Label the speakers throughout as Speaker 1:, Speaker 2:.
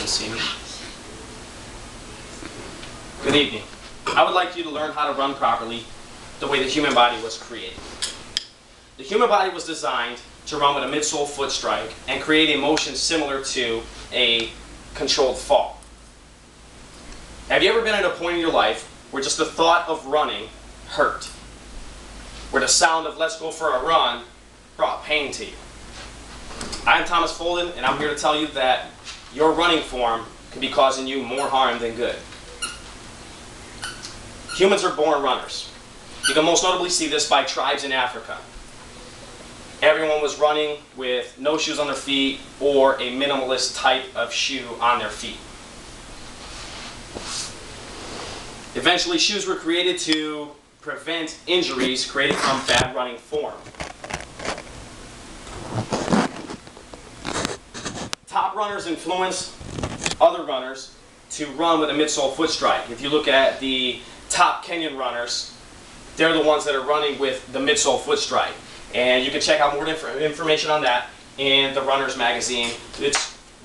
Speaker 1: can see me. Good evening. I would like you to learn how to run properly the way the human body was created. The human body was designed to run with a midsole foot strike and create a motion similar to a controlled fall. Have you ever been at a point in your life where just the thought of running hurt? Where the sound of "let's go for a run" brought pain to you? I'm Thomas Folden, and I'm here to tell you that your running form can be causing you more harm than good. Humans are born runners. You can most notably see this by tribes in Africa. Everyone was running with no shoes on their feet or a minimalist type of shoe on their feet. Eventually, shoes were created to prevent injuries created from bad running form. Top runners influence other runners to run with a midsole foot strike. If you look at the top Kenyan runners, they're the ones that are running with the midsole foot strike. And you can check out more information on that in the Runner's Magazine,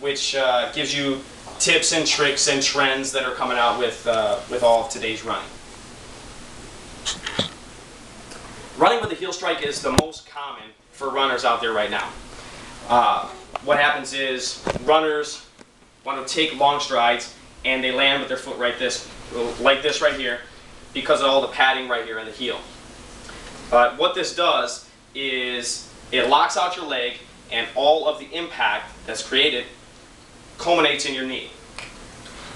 Speaker 1: which gives you tips and tricks and trends that are coming out with all of today's running. Running with a heel strike is the most common for runners out there right now. What happens is runners want to take long strides and they land with their foot like this right here, because of all the padding right here in the heel. What this does is it locks out your leg, and all of the impact that's created culminates in your knee.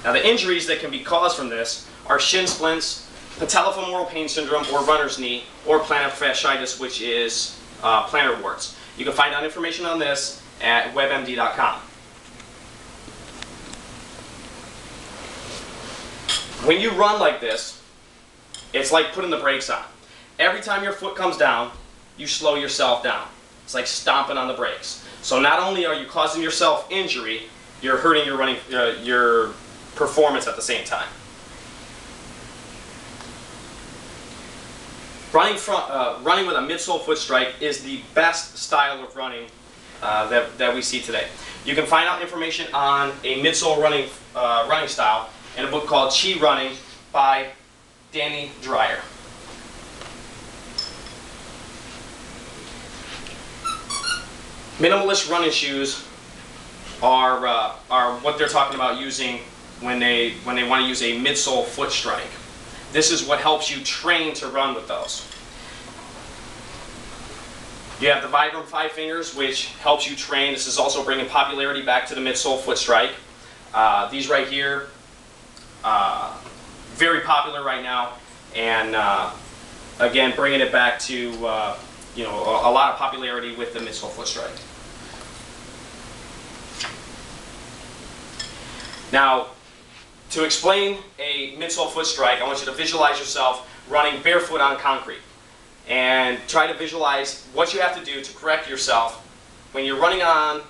Speaker 1: Now, the injuries that can be caused from this are shin splints, patellofemoral pain syndrome or runner's knee, or plantar fasciitis, which is plantar warts. You can find out information on this at webmd.com. When you run like this, it's like putting the brakes on. Every time your foot comes down, you slow yourself down. It's like stomping on the brakes. So not only are you causing yourself injury, you're hurting your running, your performance at the same time. Running with a midsole foot strike is the best style of running that we see today. You can find out information on a midsole running style in a book called Chi Running by Danny Dreyer. Minimalist running shoes are what they're talking about using when they want to use a midsole foot strike. This is what helps you train to run with those. You have the Vibram 5 Fingers, which helps you train. This is also bringing popularity back to the midsole foot strike. These right here, very popular right now, and again, bringing it back to a lot of popularity with the midsole foot strike. Now, to explain a midsole foot strike, I want you to visualize yourself running barefoot on concrete, and try to visualize what you have to do to correct yourself when you're running on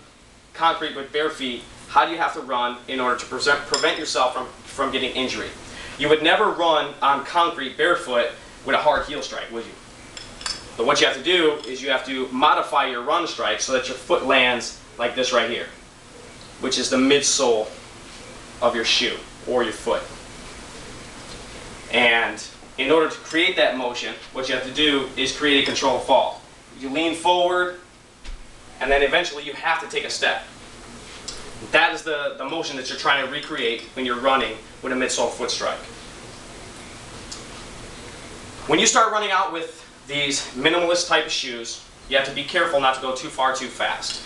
Speaker 1: concrete with bare feet. How do you have to run in order to prevent yourself from getting injury? You would never run on concrete barefoot with a hard heel strike, would you? But what you have to do is you have to modify your run strike so that your foot lands like this right here, which is the midsole of your shoe or your foot. And in order to create that motion, what you have to do is create a controlled fall. You lean forward, and then eventually you have to take a step. That is the motion that you're trying to recreate when you're running with a midsole foot strike. When you start running out with these minimalist type of shoes, you have to be careful not to go too far too fast.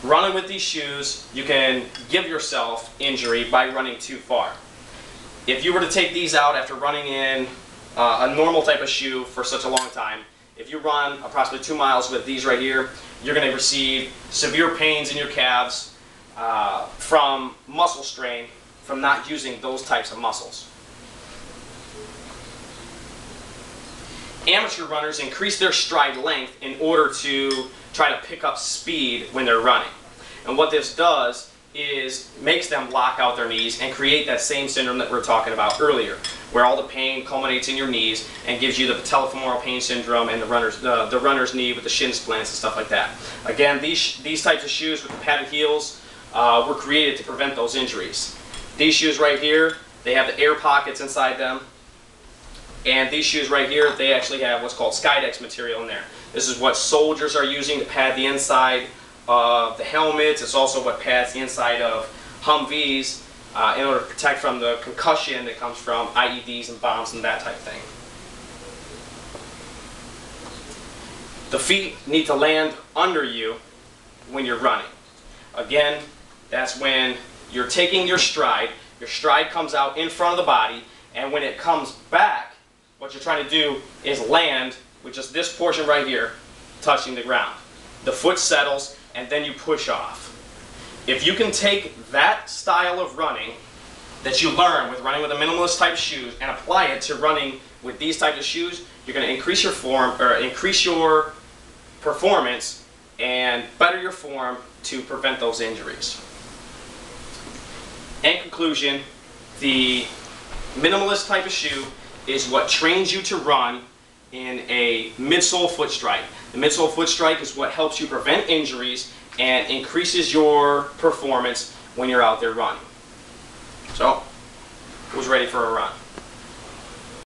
Speaker 1: Running with these shoes, you can give yourself injury by running too far. If you were to take these out after running in a normal type of shoe for such a long time, if you run approximately 2 miles with these right here, you're going to receive severe pains in your calves from muscle strain from not using those types of muscles. Amateur runners increase their stride length in order to try to pick up speed when they're running. And what this does is makes them lock out their knees and create that same syndrome that we were talking about earlier, where all the pain culminates in your knees and gives you the patellofemoral pain syndrome and the runner's knee with the shin splints and stuff like that. Again, these types of shoes with the padded heels were created to prevent those injuries. These shoes right here, they have the air pockets inside them. And these shoes right here, they actually have what's called Skydex material in there. This is what soldiers are using to pad the inside of the helmets. It's also what pads the inside of Humvees in order to protect from the concussion that comes from IEDs and bombs and that type of thing. The feet need to land under you when you're running. Again, that's when you're taking your stride comes out in front of the body, and when it comes back, what you're trying to do is land with just this portion right here touching the ground. The foot settles, and then you push off. If you can take that style of running that you learn with running with a minimalist type of shoes and apply it to running with these types of shoes, you're going to increase your form, or increase your performance and better your form to prevent those injuries. In conclusion, the minimalist type of shoe is what trains you to run in a midsole foot strike. The midsole foot strike is what helps you prevent injuries and increases your performance when you're out there running. So, who's ready for a run?